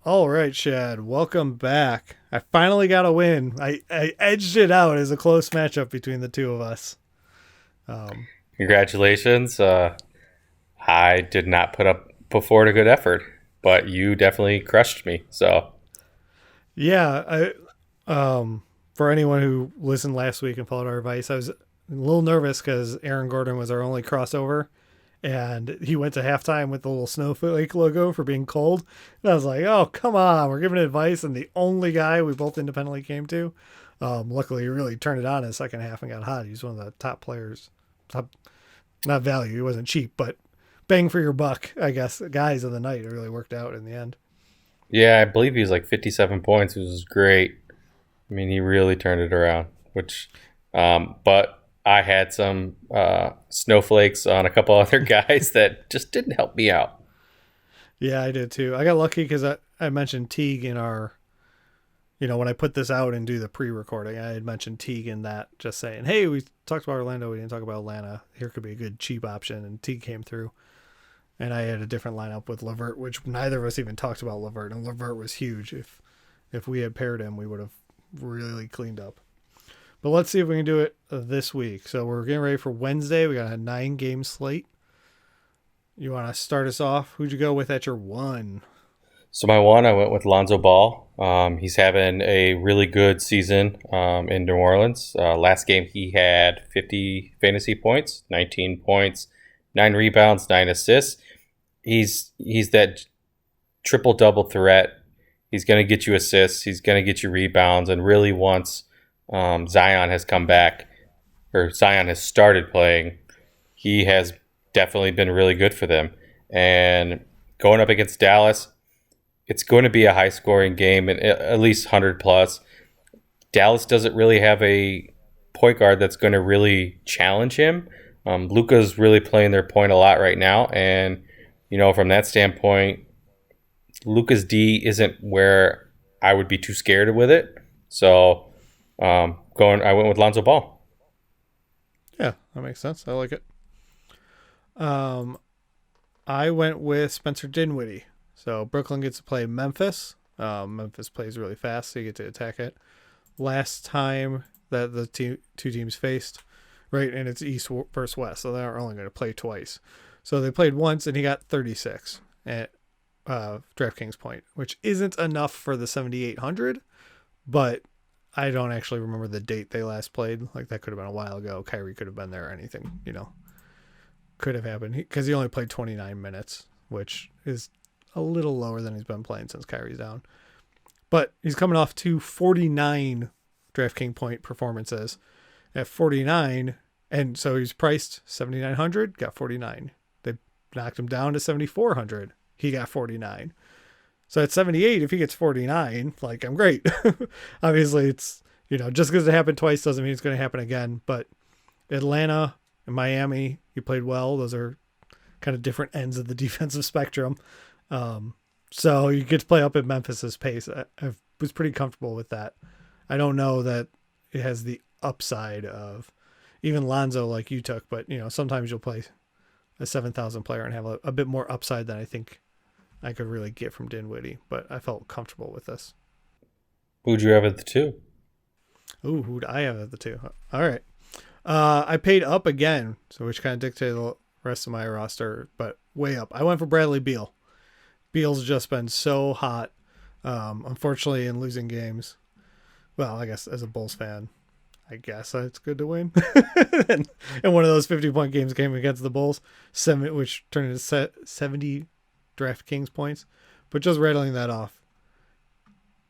All right, Shad, welcome back. I finally got a win. I edged it out as a close matchup between the two of us. Um, Congratulations. I did not put forward a good effort, but you definitely crushed me. So yeah, for anyone who listened last week and followed our advice, I was a little nervous because Aaron Gordon was our only crossover, and he went to halftime with the little snowflake logo for being cold. And I was like, oh, come on, we're giving advice, and the only guy we both independently came to. Luckily, he really turned it on in the second half and got hot. He's one of the top players, top not value. He wasn't cheap, but bang for your buck, I guess. Guys of the night. It really worked out in the end. yeah, I believe he was like 57 points, which was great. I mean, he really turned it around. But I had some snowflakes on a couple other guys that just didn't help me out. Yeah, I did too. I got lucky because I mentioned Teague in our, when I put this out and do the pre-recording, I had mentioned Teague in that, just saying, hey, we talked about Orlando, we didn't talk about Atlanta. Here could be a good cheap option, and Teague came through. And I had a different lineup with Levert, which neither of us even talked about Levert, and Levert was huge. If we had paired him, we would have really cleaned up. But let's see if we can do it this week. So we're getting ready for Wednesday. We got a 9-game slate. You want to start us off? Who'd you go with at your one? So my one, I went with Lonzo Ball. He's having a really good season in New Orleans. Last game, he had 50 fantasy points, 19 points, 9 rebounds, 9 assists. He's that triple double threat. He's going to get you assists. He's going to get you rebounds. And really, once Zion has come back, or Zion has started playing, he has definitely been really good for them. And going up against Dallas, it's going to be a high scoring game and at least 100 plus. Dallas doesn't really have a point guard that's going to really challenge him. Luka's really playing their point a lot right now, and from that standpoint, Luka's D isn't where I would be too scared with it. So, I went with Lonzo Ball. Yeah, that makes sense. I like it. Um, I went with Spencer Dinwiddie. So Brooklyn gets to play Memphis. Memphis plays really fast, so you get to attack it. Last time that the two teams faced, right, and it's East versus West, so they're only going to play twice. So they played once, and he got 36 at DraftKings point, which isn't enough for the 7,800, but I don't actually remember the date they last played. Like, that could have been a while ago. Kyrie could have been there or anything, could have happened because he only played 29 minutes, which is a little lower than he's been playing since Kyrie's down. But he's coming off 249 DraftKings point performances at 49, and so he's priced 7,900, got 49. They knocked him down to 7,400. He got 49. So at 78, if he gets 49, like, I'm great. Obviously, it's, just because it happened twice doesn't mean it's going to happen again. But Atlanta and Miami, you played well. Those are kind of different ends of the defensive spectrum. So you get to play up at Memphis's pace. I was pretty comfortable with that. I don't know that it has the upside of even Lonzo like you took, but sometimes you'll play a 7,000 player and have a bit more upside than I think I could really get from Dinwiddie, but I felt comfortable with this. Who'd you have at the two? Ooh, who'd I have at the two? All right. I paid up again, so which kind of dictated the rest of my roster, but way up. I went for Bradley Beal. Beal's just been so hot, unfortunately, in losing games. Well, I guess as a Bulls fan, I guess it's good to win. and one of those 50-point games came against the Bulls, which turned into 70 DraftKings points. But just rattling that off,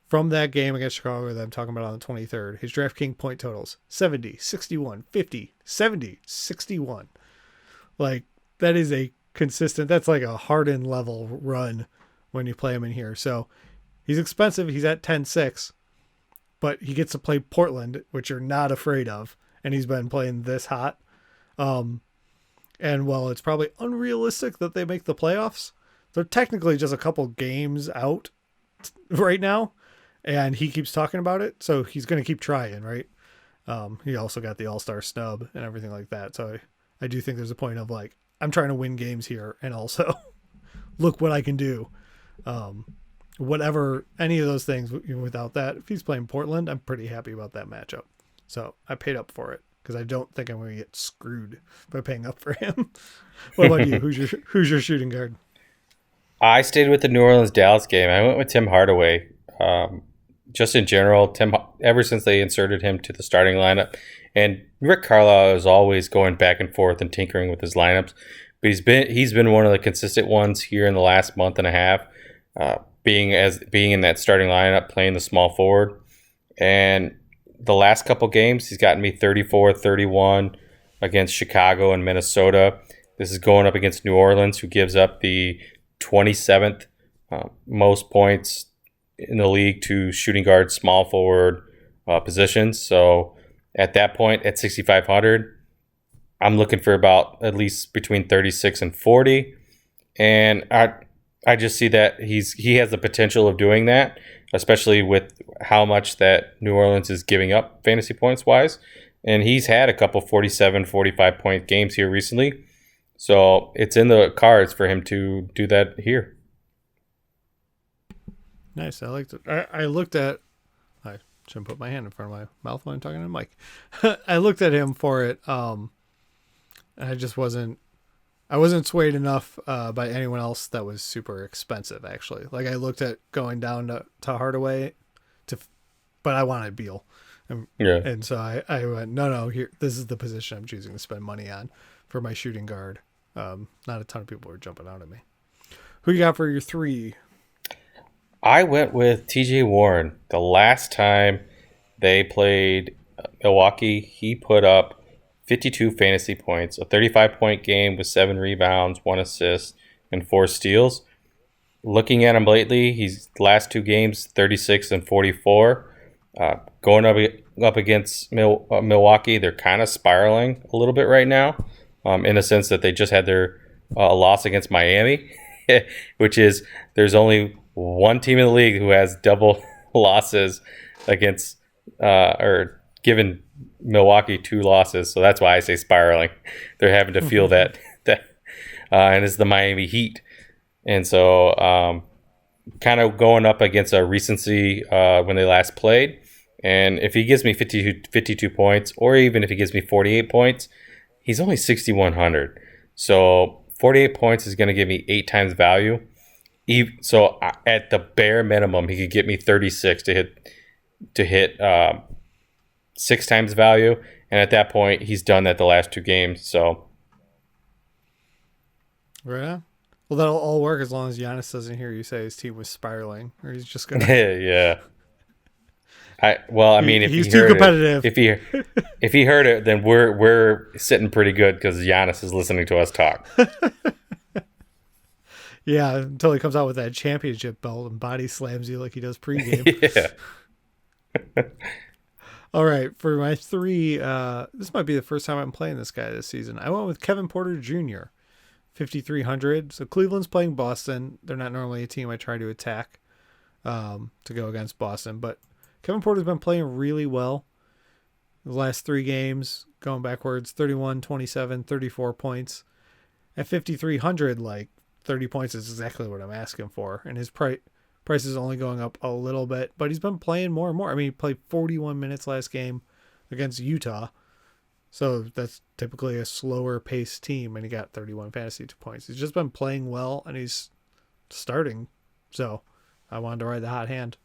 from that game against Chicago that I'm talking about on the 23rd, his DraftKings point totals 70, 61, 50, 70, 61. Like, that is a consistent, that's like a Harden level run when you play him in here. So he's expensive. He's at 10-6, but he gets to play Portland, which you're not afraid of. And he's been playing this hot. And while it's probably unrealistic that they make the playoffs, they're technically just a couple games out right now. And he keeps talking about it. So he's going to keep trying, right? He also got the All-Star snub and everything like that. So I do think there's a point of like, I'm trying to win games here and also look what I can do. whatever, any of those things without that. If he's playing Portland, I'm pretty happy about that matchup. So I paid up for it because I don't think I'm going to get screwed by paying up for him. What about you? Who's your shooting guard? I stayed with the New Orleans Dallas game. I went with Tim Hardaway. Just in general, ever since they inserted him to the starting lineup, and Rick Carlisle is always going back and forth and tinkering with his lineups, but he's been one of the consistent ones here in the last month and a half, being in that starting lineup, playing the small forward. And the last couple games, he's gotten me 34, 31 against Chicago and Minnesota. This is going up against New Orleans, who gives up the 27th most points in the league to shooting guard, small forward positions. So at that point, at 6,500, I'm looking for about at least between 36 and 40. And I just see that he has the potential of doing that, especially with how much that New Orleans is giving up fantasy points wise. And he's had a couple 47, 45 point games here recently. So it's in the cards for him to do that here. Nice. I liked it. I looked at. I shouldn't put my hand in front of my mouth when I'm talking to Mike. I looked at him for it. And I just wasn't. I wasn't swayed enough by anyone else that was super expensive. Actually, like I looked at going down to Hardaway, but I wanted Beal. And so I went no here. This is the position I'm choosing to spend money on for my shooting guard. Not a ton of people were jumping out at me. Who you got for your 3? I went with TJ Warren. The last time they played Milwaukee, he put up 52 fantasy points, a 35-point game with 7 rebounds, 1 assist, and 4 steals. Looking at him lately, he's last 2 games, 36 and 44. Going up against Milwaukee, they're kind of spiraling a little bit right now, in the sense that they just had their loss against Miami, which is there's only one team in the league who has double losses against or given Milwaukee 2 losses. So that's why I say spiraling. They're having to feel that and it's the Miami Heat. And so kind of going up against a recency when they last played. And if he gives me 52 points, or even if he gives me 48 points, he's only 6,100. So 48 points is going to give me 8 times value. So at the bare minimum, he could get me 36 to hit 6 times value, and at that point, he's done that the last 2 games. So, right. Well, that'll all work as long as Giannis doesn't hear you say his team was spiraling, or he's just gonna. Yeah. I mean, if he's too competitive. If he heard it, then we're sitting pretty good because Giannis is listening to us talk. Yeah, until he comes out with that championship belt and body slams you like he does pregame. Yeah. All right, for my 3, this might be the first time I'm playing this guy this season. I went with Kevin Porter Jr., 5,300. So Cleveland's playing Boston. They're not normally a team I try to attack to go against Boston, but Kevin Porter's been playing really well. The last 3 games, going backwards, 31, 27, 34 points. At 5,300, like 30 points is exactly what I'm asking for. And his price is only going up a little bit, but he's been playing more and more. I mean, he played 41 minutes last game against Utah. So that's typically a slower paced team, and he got 31 fantasy points. He's just been playing well, and he's starting. So I wanted to ride the hot hand.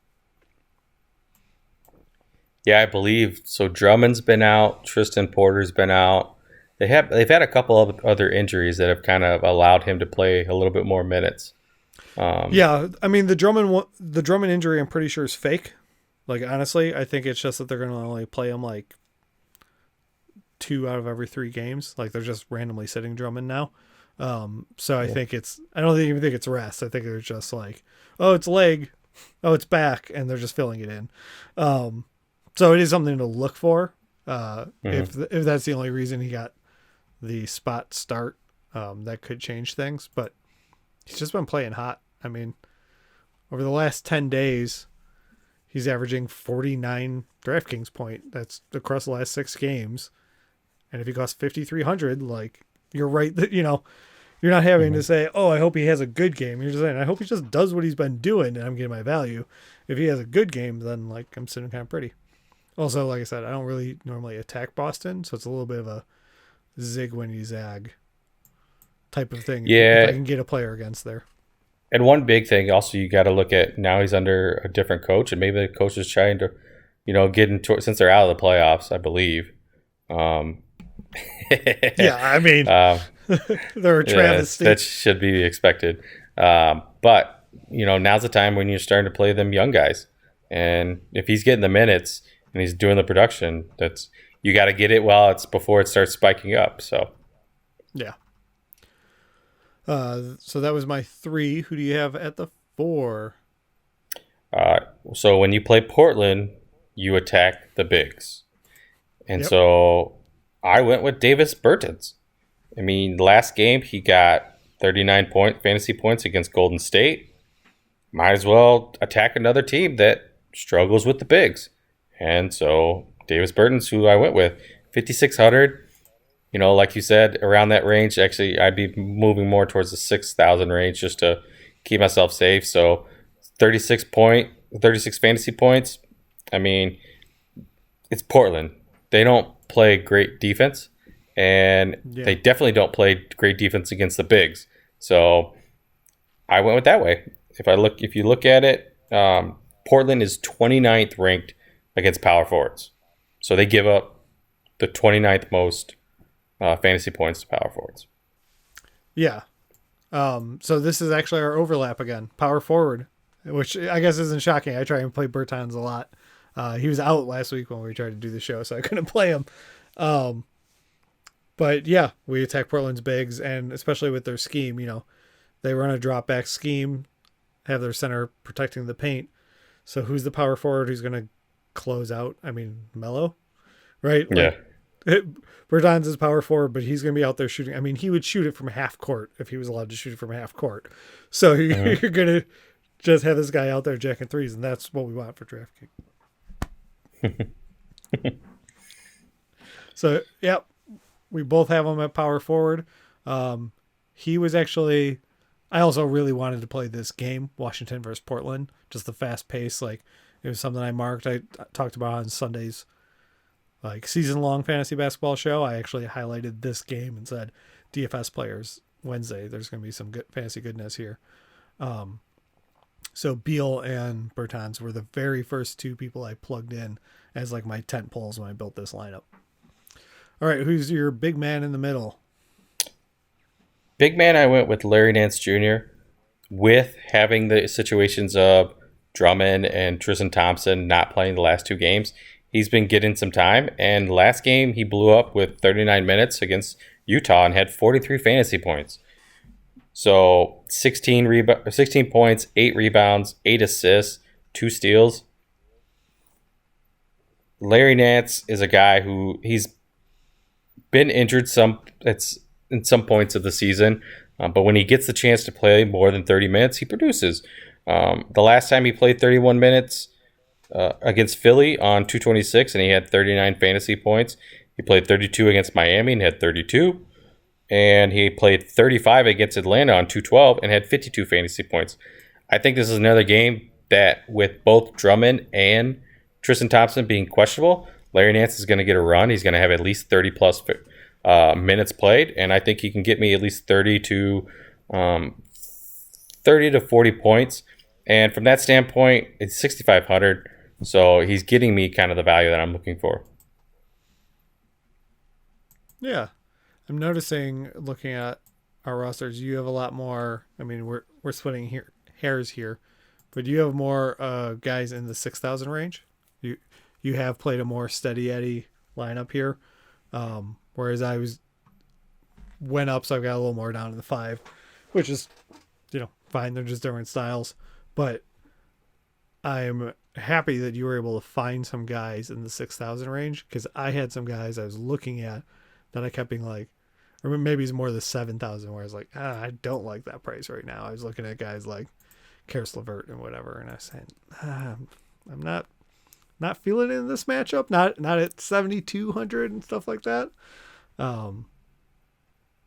Yeah, I believe so. Drummond's been out. Tristan Porter's been out. They've had a couple of other injuries that have kind of allowed him to play a little bit more minutes. Yeah, I mean the Drummond injury, I'm pretty sure is fake. Like honestly, I think it's just that they're going to only play him like 2 out of every 3 games. Like they're just randomly sitting Drummond now. So I think I don't even think it's rest. I think they're just like, oh, it's leg, oh, it's back, and they're just filling it in. So it is something to look for. If that's the only reason he got the spot start, that could change things. But he's just been playing hot. I mean, over the last 10 days, he's averaging 49 DraftKings point. That's across the last 6 games. And if he costs 5,300, like you're right that, You're not having Hmm. to say, "Oh, I hope he has a good game." You're just saying, "I hope he just does what he's been doing, and I'm getting my value." If he has a good game, then like I'm sitting kind of pretty. Also, like I said, I don't really normally attack Boston, so it's a little bit of a zig when you zag type of thing. If I Yeah, can get a player against there, and one big thing also you got to look at now he's under a different coach, and maybe the coach is trying to, get into since they're out of the playoffs, I believe. Um, yeah, I mean, um, they're a yes, travesty. that should be expected. But now's the time when you're starting to play them young guys, and if he's getting the minutes and he's doing the production, that's you got to get it while it's before it starts spiking up. So, Yeah. So that was my 3. Who do you have at the 4? uh, so when you play Portland, you attack the bigs, and Yep. so I went with Davis Bertans. I mean, last game he got 39 fantasy points against Golden State. Might as well attack another team that struggles with the bigs. And so Davis Burton's who I went with. 5,600, like you said, around that range. Actually, I'd be moving more towards the 6,000 range just to keep myself safe. So 36 fantasy points. I mean, it's Portland. They don't play great defense, and they Yeah. definitely don't play great defense against the bigs. So I went with that way. If you look at it, Portland is 29th ranked against power forwards. So they give up the 29th most fantasy points to power forwards. Yeah. So this is actually our overlap again. Power forward, which I guess isn't shocking. I try and play Bertans a lot. He was out last week when we tried to do the show, so I couldn't play him. Um, but yeah, we attack Portland's bigs, and especially with their scheme, they run a drop back scheme, have their center protecting the paint. So who's the power forward who's going to close out? I mean, Melo, right? Yeah. Like Bertans is power forward, but he's going to be out there shooting. I mean, he would shoot it from half court if he was allowed to shoot it from half court. So you're Mm-hmm. going to just have this guy out there jacking threes, and that's what we want for DraftKings. So, yep, we both have him at power forward. Um, he was actually. I also really wanted to play this game, Washington versus Portland. Just the fast pace, like it was something I marked. I talked about on Sunday's like season long fantasy basketball show. I actually highlighted this game and said DFS players Wednesday. There's going to be some good fantasy goodness here. So Beal and Bertans were the very first 2 people I plugged in as like my tent poles when I built this lineup. All right, who's your big man in the middle? Big man, I went with Larry Nance Jr. with having the situations of Drummond and Tristan Thompson not playing the last 2 games. He's been getting some time, and last game he blew up with 39 minutes against Utah and had 43 fantasy points. So 16 points, 8 rebounds, 8 assists, 2 steals. Larry Nance is a guy who he's been injured in some points of the season, but when he gets the chance to play more than 30 minutes, he produces. The last time he played 31 minutes against Philly on 226, and he had 39 fantasy points. He played 32 against Miami and had 32. And he played 35 against Atlanta on 212 and had 52 fantasy points. I think this is another game that, with both Drummond and Tristan Thompson being questionable, Larry Nance is going to get a run. He's going to have at least 30 plus minutes played, and I think he can get me at least 30 to 40 points. And from that standpoint, it's 6,500, so he's getting me kind of the value that I'm looking for. Yeah. I'm noticing looking at our rosters, you have a lot more. I mean, we're splitting hairs here, but you have more guys in the 6,000 range. You have played a more steady Eddie lineup here, whereas I went up, so I've got a little more down in the 5, which is fine. They're just different styles, but I'm happy that you were able to find some guys in the 6,000 range because I had some guys I was looking at that I kept being like. Or maybe it's more the 7,000 where I was like, I don't like that price right now. I was looking at guys like Karis LeVert and whatever, and I was saying, I'm not feeling it in this matchup. Not at 7,200 and stuff like that.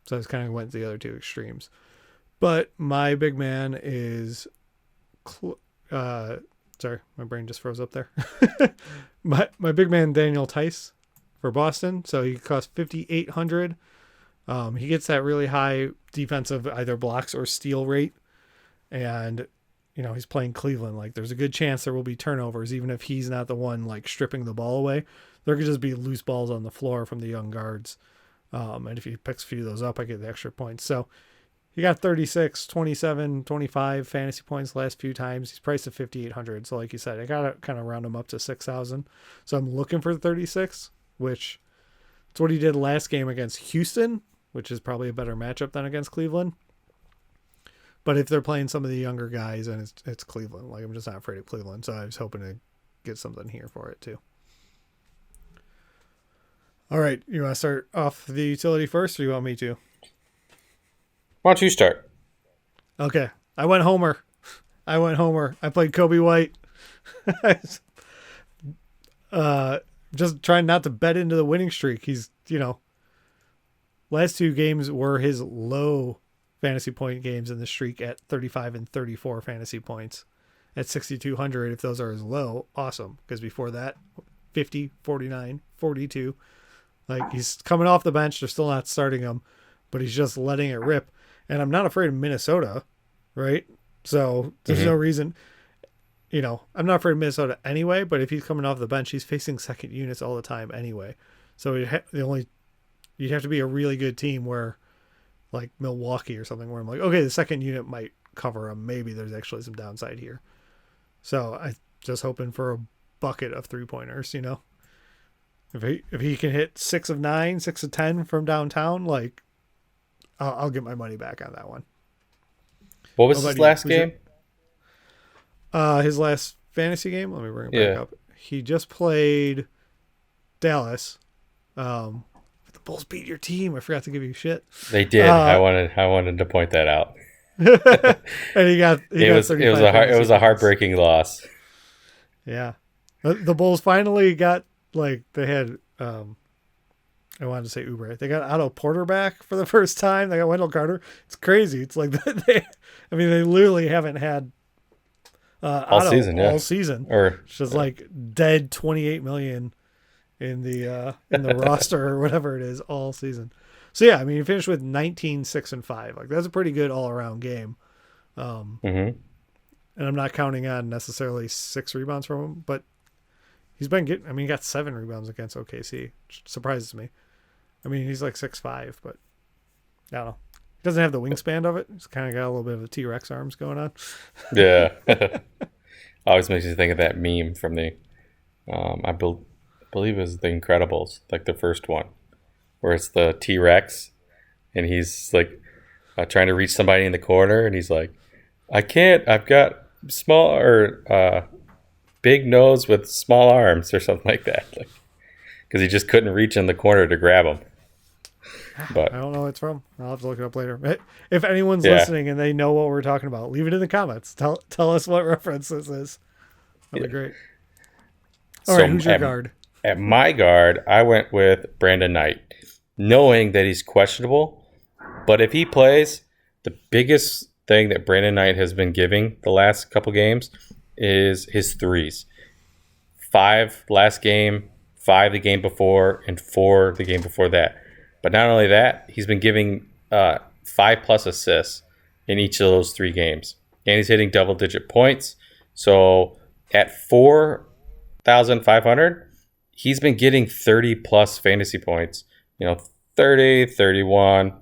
So I just kind of went to the other two extremes. But my big man is, sorry, my brain just froze up there. my big man Daniel Tice for Boston. So he costs 5,800. He gets that really high defensive either blocks or steal rate, and he's playing Cleveland. Like there's a good chance there will be turnovers, even if he's not the one like stripping the ball away. There could just be loose balls on the floor from the young guards. And if he picks a few of those up, I get the extra points. So he got 36, 27, 25 fantasy points the last few times. He's priced at 5,800. So like you said, I got to kind of round him up to 6,000. So I'm looking for 36, which is what he did last game against Houston, which is probably a better matchup than against Cleveland. But if they're playing some of the younger guys, and it's Cleveland, like I'm just not afraid of Cleveland. So I was hoping to get something here for it too. All right, you want to start off the utility first, or you want me to? Why don't you start? Okay, I went Homer. I played Kobe White. Just trying not to bet into the winning streak. He's, last two games were his low fantasy point games in the streak at 35 and 34 fantasy points. At 6,200, if those are his low, awesome. Because before that, 50, 49, 42. Like, he's coming off the bench. They're still not starting him, but he's just letting it rip. And I'm not afraid of Minnesota, right? So there's no reason, I'm not afraid of Minnesota anyway, but if he's coming off the bench, he's facing second units all the time anyway. So you'd have to be a really good team where, like Milwaukee or something, where I'm like, okay, the second unit might cover him. Maybe there's actually some downside here. So I'm just hoping for a bucket of 3-pointers, If he can hit 6 of 9, 6 of 10 from downtown, like I'll get my money back on that one. What was his last game? His last fantasy game. Let me bring it back up. He just played Dallas. The Bulls beat your team. I forgot to give you shit. They did. I wanted to point that out. And it was a heartbreaking loss. Yeah, the Bulls finally got. Like they had, I wanted to say Uber. They got Otto Porter back for the first time. They got Wendell Carter. It's crazy. It's like they literally haven't had all Otto season, all season. Or just like dead 28 million in the roster or whatever it is all season. So yeah, he finished with 19, 6, and 5. Like that's a pretty good all around game. And I'm not counting on necessarily 6 rebounds from him, but. He's been getting, he got 7 rebounds against OKC, which surprises me. He's like 6'5", but I don't know. He doesn't have the wingspan of it. He's kind of got a little bit of a T-Rex arms going on. Yeah. Always makes you think of that meme from the, I believe it was The Incredibles, like the first one, where it's the T-Rex, and he's like trying to reach somebody in the corner, and he's like, I can't, I've got small, or big nose with small arms or something like that, like because he just couldn't reach in the corner to grab him. But I don't know what it's from. I'll have to look it up later. If anyone's listening and they know what we're talking about, leave it in the comments. Tell us what reference this is. That'd be great. All right, who's your guard? At my guard, I went with Brandon Knight, knowing that he's questionable. But if he plays, the biggest thing that Brandon Knight has been giving the last couple games is his threes. 5 last game, 5 the game before, and 4 the game before that. But not only that, he's been giving 5+ assists in each of those 3 games. And he's hitting double-digit points. So at 4,500, he's been getting 30+ fantasy points. 30, 31,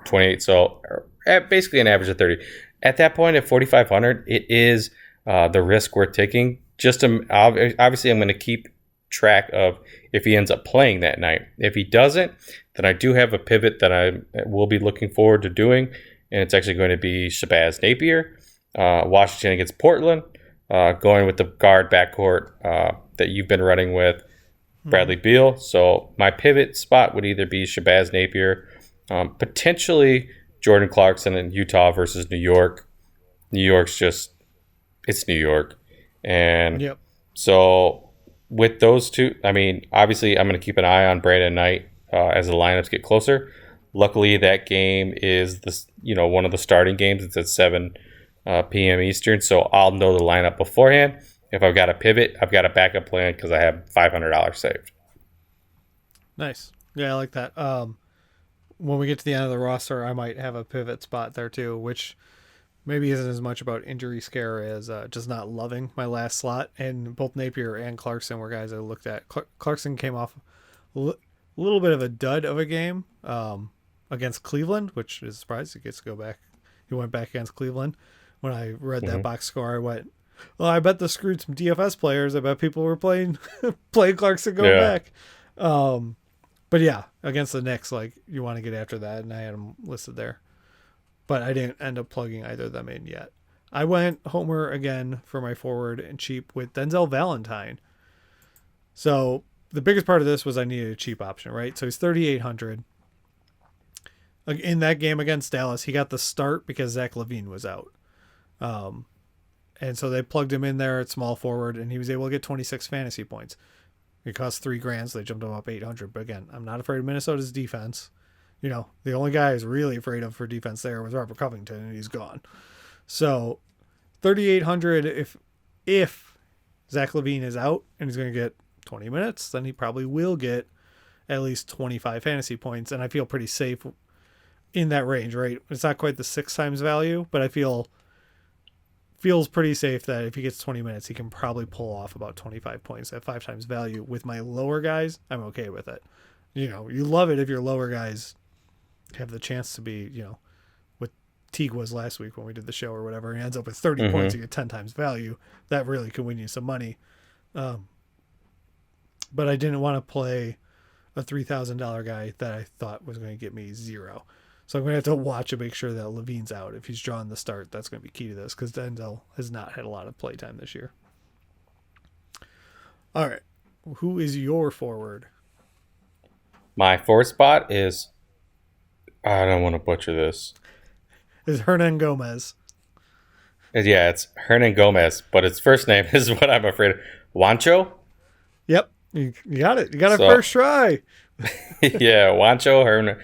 28. So at basically an average of 30. At that point, at 4,500, it is the risk we're taking. Obviously, I'm going to keep track of if he ends up playing that night. If he doesn't, then I do have a pivot that I will be looking forward to doing, and it's actually going to be Shabazz Napier, Washington against Portland, going with the guard backcourt that you've been running with Bradley Beal. So my pivot spot would either be Shabazz Napier, potentially Jordan Clarkson in Utah versus New York. New York's it's New York. And so with those two, obviously I'm going to keep an eye on Brandon Knight as the lineups get closer. Luckily, that game is one of the starting games. It's at 7 p.m. Eastern, so I'll know the lineup beforehand. If I've got to pivot, I've got a backup plan because I have $500 saved. Nice. Yeah, I like that. When we get to the end of the roster, I might have a pivot spot there too, which maybe isn't as much about injury scare as just not loving my last slot. And both Napier and Clarkson were guys I looked at. Clarkson came off a little bit of a dud of a game against Cleveland, which is a surprise. He gets to go back. He went back against Cleveland. When I read that box score, I went, well, I bet this screwed some DFS players. I bet people were playing Clarkson going back. But yeah, against the Knicks, like, you want to get after that, and I had him listed there. But I didn't end up plugging either of them in yet. I went Homer again for my forward and cheap with Denzel Valentine. So the biggest part of this was I needed a cheap option, right? So he's 3,800. In that game against Dallas, he got the start because Zach LaVine was out. And so they plugged him in there at small forward, and he was able to get 26 fantasy points. It cost $3,000, so they jumped him up 800. But again, I'm not afraid of Minnesota's defense. You know, the only guy I was really afraid of for defense there was Robert Covington, and he's gone. So 3,800, if Zach LaVine is out and he's going to get 20 minutes, then he probably will get at least 25 fantasy points. And I feel pretty safe in that range, right? It's not quite the 6 times value, but I feels pretty safe that if he gets 20 minutes, he can probably pull off about 25 points at 5 times value. With my lower guys, I'm okay with it. You know, you love it if your lower guys have the chance to be, you know, what Teague was last week when we did the show or whatever. He ends up with 30 points, you get 10 times value. That really could win you some money. But I didn't want to play a $3,000 guy that I thought was going to get me 0. So I'm going to have to watch and make sure that Levine's out. If he's drawing the start, that's going to be key to this because Denzel has not had a lot of play time this year. All right. Who is your forward? My forward spot is, I don't want to butcher this. Is Hernan Gomez. Yeah, it's Hernan Gomez, but its first name is what I'm afraid of. Juancho? Yep. You got it. You got it first try. Yeah, Juancho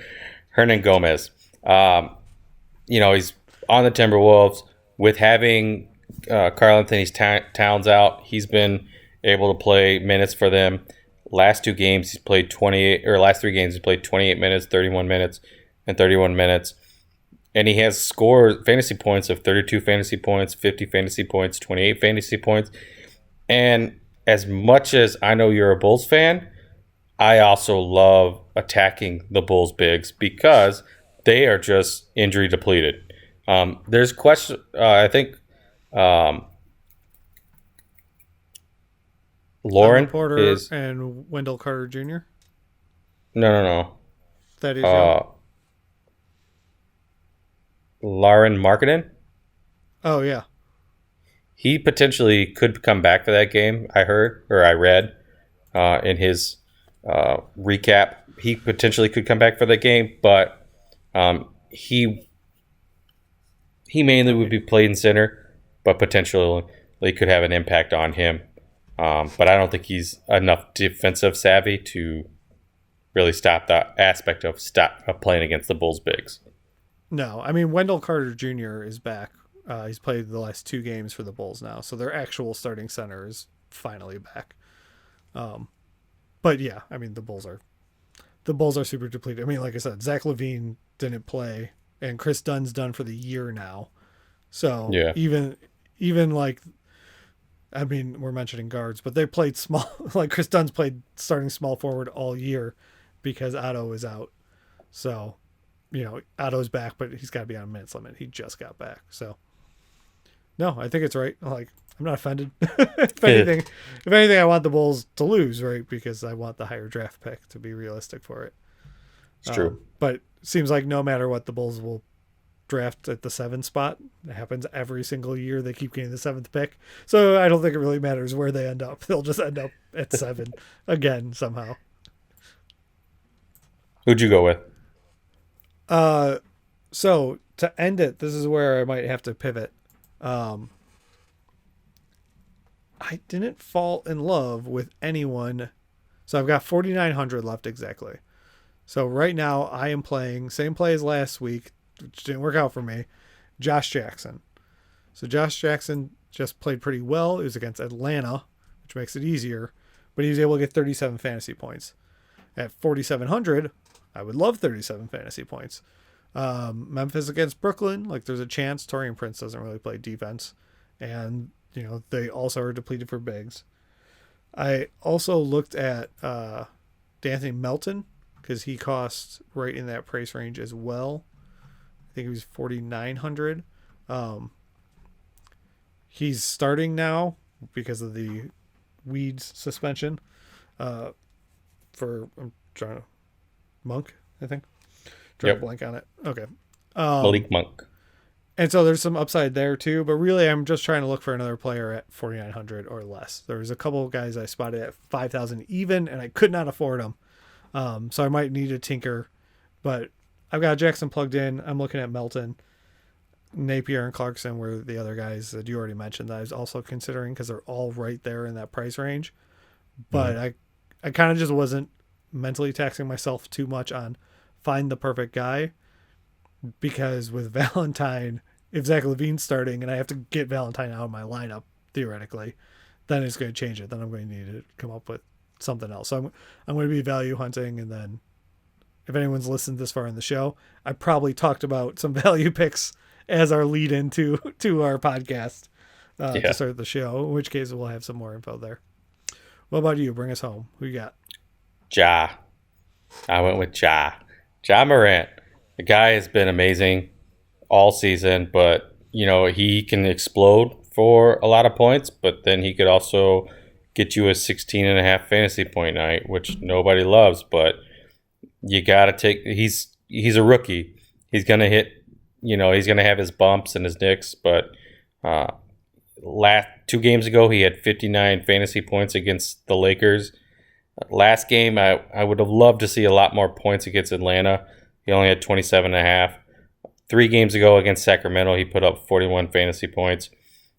Hernan Gomez. He's on the Timberwolves with having Karl Anthony Towns out. He's been able to play minutes for them. Last 2 games he's played 28, or last 3 games he's played 28 minutes, 31 minutes, and 31 minutes. And he has scored fantasy points of 32 fantasy points, 50 fantasy points, 28 fantasy points. And as much as I know you're a Bulls fan, I also love attacking the Bulls bigs because they are just injury depleted. There's question. I think Lauren Porter is and Wendell Carter Jr. No. That is you. Lauren Markkinen. Oh yeah. He potentially could come back for that game. I heard or I read in his recap. He potentially could come back for that game, but he mainly would be played in center, but potentially could have an impact on him. But I don't think he's enough defensive savvy to really stop that aspect of playing against the Bulls bigs. No, I mean Wendell Carter Jr. is back. He's played the last 2 games for the Bulls now, so their actual starting center is finally back. But yeah, I mean the Bulls are super depleted. I mean, like I said, Zach LaVine didn't play, and Chris Dunn's done for the year now. So yeah. even like, I mean, we're mentioning guards, but they played small. Like Chris Dunn's played starting small forward all year because Otto is out. So, you know, Otto's back, but he's got to be on a minutes limit. He just got back. So, no, I think it's right. Like, I'm not offended. if anything, I want the Bulls to lose, right? Because I want the higher draft pick to be realistic for it. It's true. But it seems like no matter what, the Bulls will draft at the 7th spot. It happens every single year. They keep getting the 7th pick. So I don't think it really matters where they end up. They'll just end up at 7 again somehow. Who'd you go with? So to end it, this is where I might have to pivot. I didn't fall in love with anyone. So I've got 4,900 left exactly. So right now I am playing same play as last week, which didn't work out for me. Josh Jackson. So Josh Jackson just played pretty well. It was against Atlanta, which makes it easier, but he was able to get 37 fantasy points. At 4,700, I would love 37 fantasy points. Memphis against Brooklyn, like there's a chance. Torian Prince doesn't really play defense, and they also are depleted for bigs. I also looked at D'Anthony Melton because he costs right in that price range as well. I think he was 4,900. He's starting now because of the Weeds suspension. I'm trying to Monk, I think. Trying to blank on it. Okay. Malik Monk. And so there's some upside there too, but really I'm just trying to look for another player at 4,900 or less. There's a couple of guys I spotted at 5,000 even, and I could not afford them. So I might need to tinker, but I've got Jackson plugged in. I'm looking at Melton. Napier and Clarkson were the other guys that you already mentioned that I was also considering because they're all right there in that price range. But I kind of just wasn't mentally taxing myself too much on find the perfect guy, because with Valentine, if Zach LaVine's starting and I have to get Valentine out of my lineup, theoretically, then it's going to change it. Then I'm going to need to come up with something else. So I'm going to be value hunting, and then if anyone's listened this far in the show, I probably talked about some value picks as our lead into our podcast to start the show, in which case we'll have some more info there. What about you? Bring us home. Who you got? Ja. I went with Ja. Ja Morant. The guy has been amazing all season, but, he can explode for a lot of points, but then he could also get you a 16.5 fantasy point night, which nobody loves, but you got to take – he's a rookie. He's going to hit – he's going to have his bumps and his nicks, but last 2 games ago he had 59 fantasy points against the Lakers. Last game, I would have loved to see a lot more points against Atlanta. He only had 27.5. 3 games ago against Sacramento, he put up 41 fantasy points.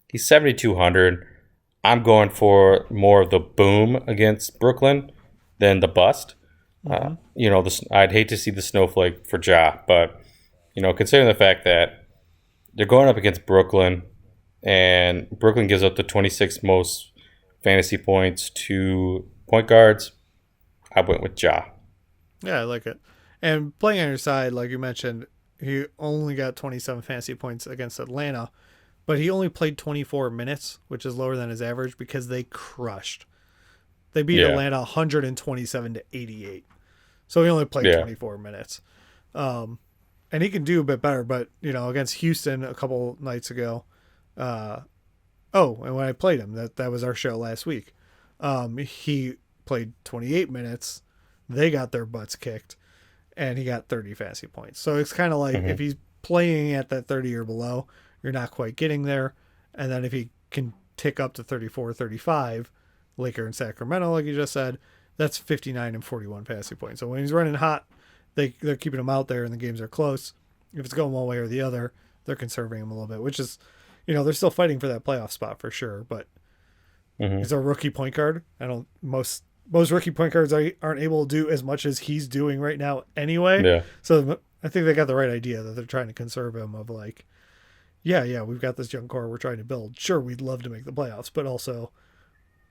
He's 7,200. I'm going for more of the boom against Brooklyn than the bust. I'd hate to see the snowflake for Ja, but considering the fact that they're going up against Brooklyn, and Brooklyn gives up the 26th most fantasy points to point guards, I went with Ja. Yeah, I like it. And playing on your side, like you mentioned, he only got 27 fantasy points against Atlanta, but he only played 24 minutes, which is lower than his average because they crushed. They beat Atlanta 127 to 88. So he only played 24 minutes. And he can do a bit better, but, against Houston a couple nights ago, and when I played him, that was our show last week. He played 28 minutes. They got their butts kicked, and he got 30 fantasy points. So it's kind of like if he's playing at that 30 or below, you're not quite getting there. And then if he can tick up to 34, 35, Laker and Sacramento, like you just said, that's 59 and 41 fantasy points. So when he's running hot, they're keeping him out there and the games are close. If it's going one way or the other, they're conserving him a little bit, which is, they're still fighting for that playoff spot for sure, but he's a rookie point guard. Most rookie point guards aren't able to do as much as he's doing right now anyway. Yeah. So I think they got the right idea that they're trying to conserve him of like, we've got this young core we're trying to build. Sure, we'd love to make the playoffs, but also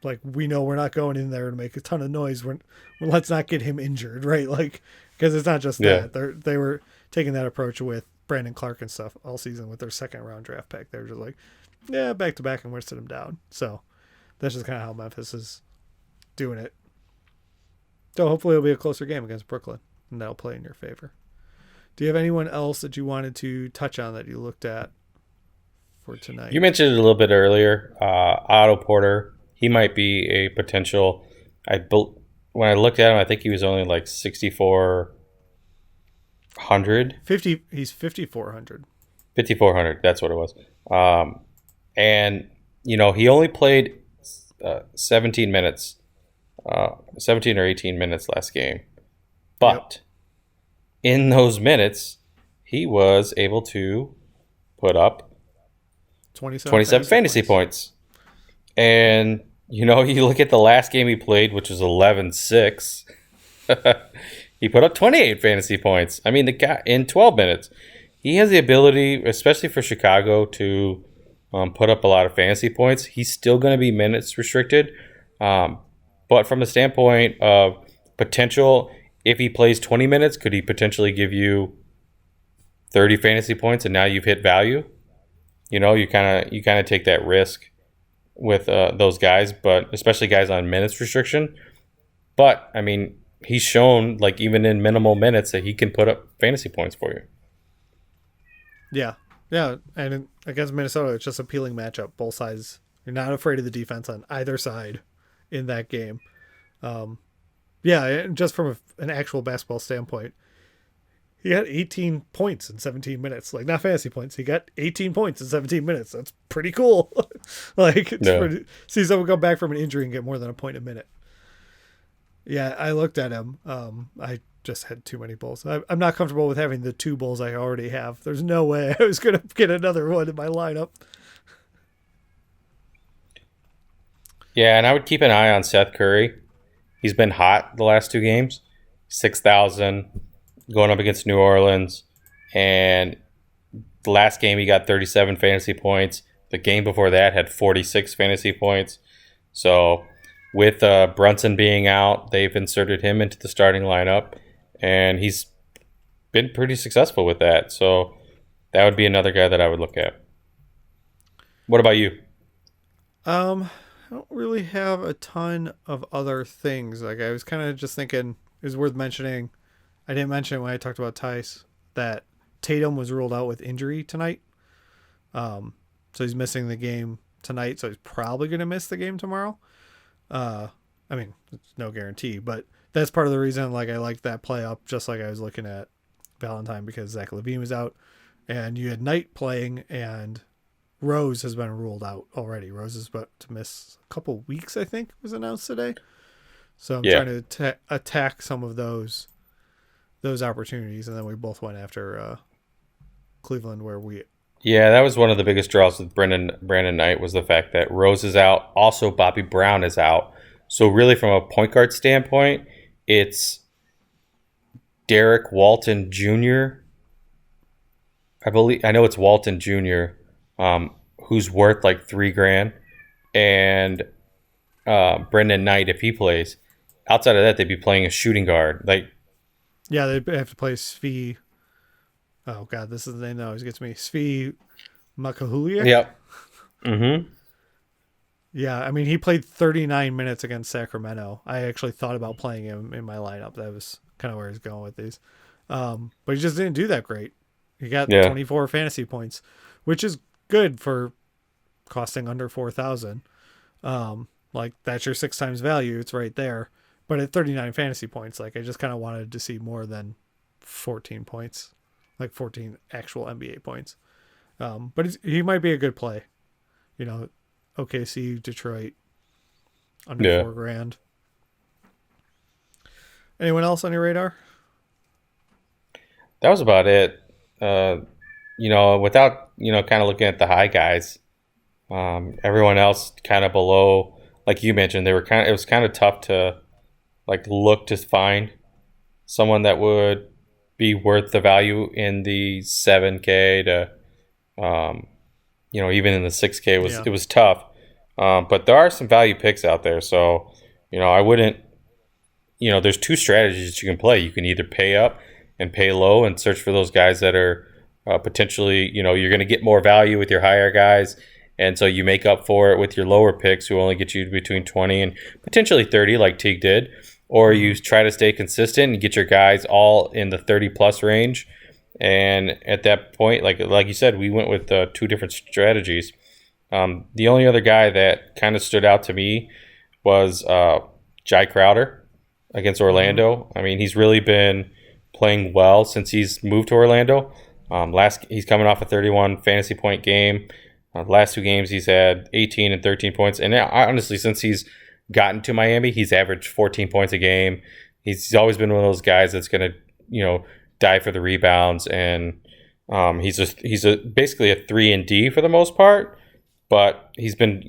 like we know we're not going in there to make a ton of noise. Let's not get him injured, right? Like, because it's not just that. They were taking that approach with Brandon Clark and stuff all season with their second round draft pick. They're just like, back to back, and we're sitting him down. So that's just kind of how Memphis is doing it. So hopefully it'll be a closer game against Brooklyn, and that'll play in your favor. Do you have anyone else that you wanted to touch on that you looked at for tonight? You mentioned it a little bit earlier. Otto Porter, he might be a potential. When I looked at him, I think he was only like 6,400. He's 5,400. 5,400. That's what it was. And he only played 17 minutes. 17 or 18 minutes last game. But in those minutes, he was able to put up 27 fantasy points. And, you look at the last game he played, which was 11-6. He put up 28 fantasy points. I mean, the guy in 12 minutes, he has the ability, especially for Chicago, to put up a lot of fantasy points. He's still going to be minutes restricted, but from the standpoint of potential, if he plays 20 minutes, could he potentially give you 30 fantasy points, and now you've hit value? You kind of take that risk with those guys, but especially guys on minutes restriction. But I mean, he's shown, like, even in minimal minutes, that he can put up fantasy points for you. Yeah, and against Minnesota, it's just an appealing matchup. Both sides, you're not afraid of the defense on either side in that game. Yeah, and just from an actual basketball standpoint, he had 18 points in 17 minutes. Like, not fantasy points. He got 18 points in 17 minutes. That's pretty cool. Like, see someone come back from an injury and get more than a point a minute. Yeah, I looked at him. I just had too many bulls. I'm not comfortable with having the 2 bulls I already have. There's no way I was going to get another one in my lineup. Yeah, and I would keep an eye on Seth Curry. He's been hot the last 2 games. 6,000 going up against New Orleans. And the last game he got 37 fantasy points. The game before that had 46 fantasy points. So with Brunson being out, they've inserted him into the starting lineup. And he's been pretty successful with that. So that would be another guy that I would look at. What about you? I don't really have a ton of other things. Like, I was kind of just thinking it was worth mentioning. I didn't mention when I talked about Tice that Tatum was ruled out with injury tonight. So he's missing the game tonight. So he's probably going to miss the game tomorrow. I mean, it's no guarantee, but that's part of the reason, like, I liked that play up, just like I was looking at Valentine, because Zach LaVine was out and you had Knight playing, and Rose has been ruled out already. Rose is about to miss a couple weeks, I think, was announced today. So I'm trying to attack some of those opportunities, and then we both went after Cleveland, where we... Yeah, that was one of the biggest draws with Brandon Knight, was the fact that Rose is out. Also, Bobby Brown is out. So really, from a point guard standpoint, it's Derek Walton Jr. I know it's Walton Jr., who's worth like $3,000, and Brendan Knight, if he plays. Outside of that, they'd be playing a shooting guard. Yeah, they have to play Svi. Oh God, this is the name that always gets me. Svi Makahulia. Yep. Mm-hmm. Yeah, I mean, he played 39 minutes against Sacramento. I actually thought about playing him in my lineup. That was kind of where he's going with these. But he just didn't do that great. He got 24 fantasy points, which is good for costing under 4,000. Like, that's your 6 times value. It's right there. But at 39 fantasy points, like, I just kind of wanted to see more than 14 points, like 14 actual NBA points. But he might be a good play. OKC, Detroit, under $4,000. Anyone else on your radar? That was about it. Without, kind of looking at the high guys, everyone else kind of below, like you mentioned, it was kind of tough to, like, look to find someone that would be worth the value in the 7K to, even in the 6K it was tough. But there are some value picks out there. So, I wouldn't, there's 2 strategies that you can play. You can either pay up and pay low and search for those guys that are potentially, you're going to get more value with your higher guys. And so you make up for it with your lower picks, who only get you between 20 and potentially 30, like Teague did. Or you try to stay consistent and get your guys all in the 30-plus range. And at that point, like you said, we went with 2 different strategies. The only other guy that kind of stood out to me was Jai Crowder against Orlando. I mean, he's really been playing well since he's moved to Orlando. He's coming off a 31 fantasy point game. The last 2 games, he's had 18 and 13 points. And honestly, since he's gotten to Miami, he's averaged 14 points a game. He's always been one of those guys that's going to, die for the rebounds. And he's basically a 3 and D for the most part. But he's been,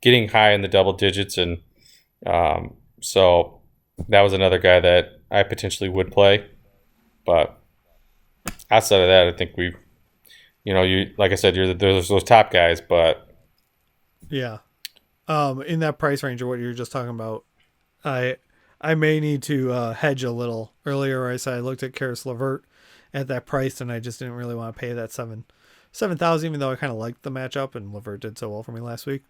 getting high in the double digits. And so that was another guy that I potentially would play. But outside of that, I think we've, you like I said, there's those top guys, but Yeah. In that price range of what you were just talking about, I I may need to hedge a little. Earlier, I said I looked at Karis LeVert at that price, and I just didn't really want to pay that 7,000, even though I kind of liked the matchup, and LeVert did so well for me last week.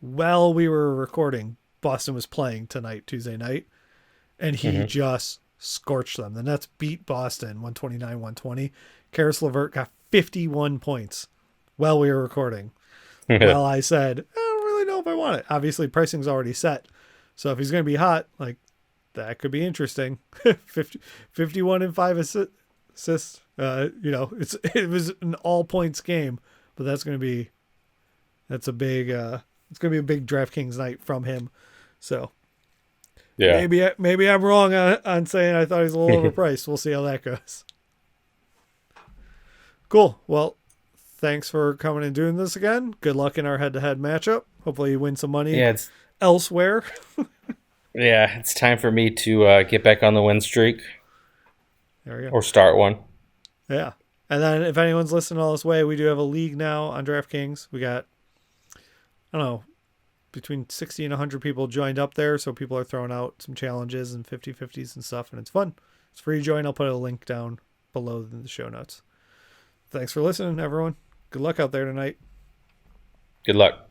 While we were recording, Boston was playing tonight, Tuesday night, and he mhm. just scorched them. The Nets beat Boston 129-120. Karis LeVert got 51 points while we were recording. Well, I said, I don't really know if I want it. Obviously, pricing's already set. So if he's going to be hot, like, that could be interesting. 51 and 5 assists. It was an all points game, but that's a big it's going to be a big DraftKings night from him. So Yeah. maybe I'm wrong on saying I thought he was a little overpriced. We'll see how that goes. Cool. Well, thanks for coming and doing this again. Good luck in our head-to-head matchup. Hopefully you win some money Yeah, it's elsewhere. yeah, it's time for me to get back on the win streak There we go. or start one. Yeah. And then if anyone's listening all this way, we do have a league now on DraftKings. We got, I don't know, between 60 and 100 people joined up there. So people are throwing out some challenges and 50-50s and stuff, and it's fun. It's free to join. I'll put a link down below in the show notes. Thanks for listening, everyone. Good luck out there tonight. Good luck.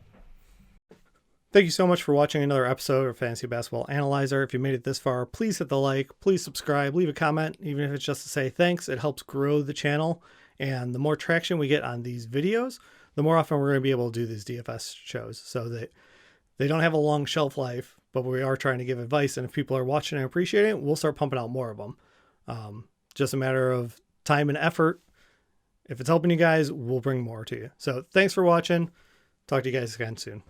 Thank you so much for watching another episode of Fantasy Basketball Analyzer. If you made it this far, please hit the like, please subscribe, leave a comment, even if it's just to say thanks. It helps grow the channel. And the more traction we get on these videos, the more often we're going to be able to do these DFS shows. So that they don't have a long shelf life, but we are trying to give advice. And if people are watching and appreciating it, we'll start pumping out more of them. Just a matter of time and effort. If it's helping you guys, we'll bring more to you. So thanks for watching. Talk to you guys again soon.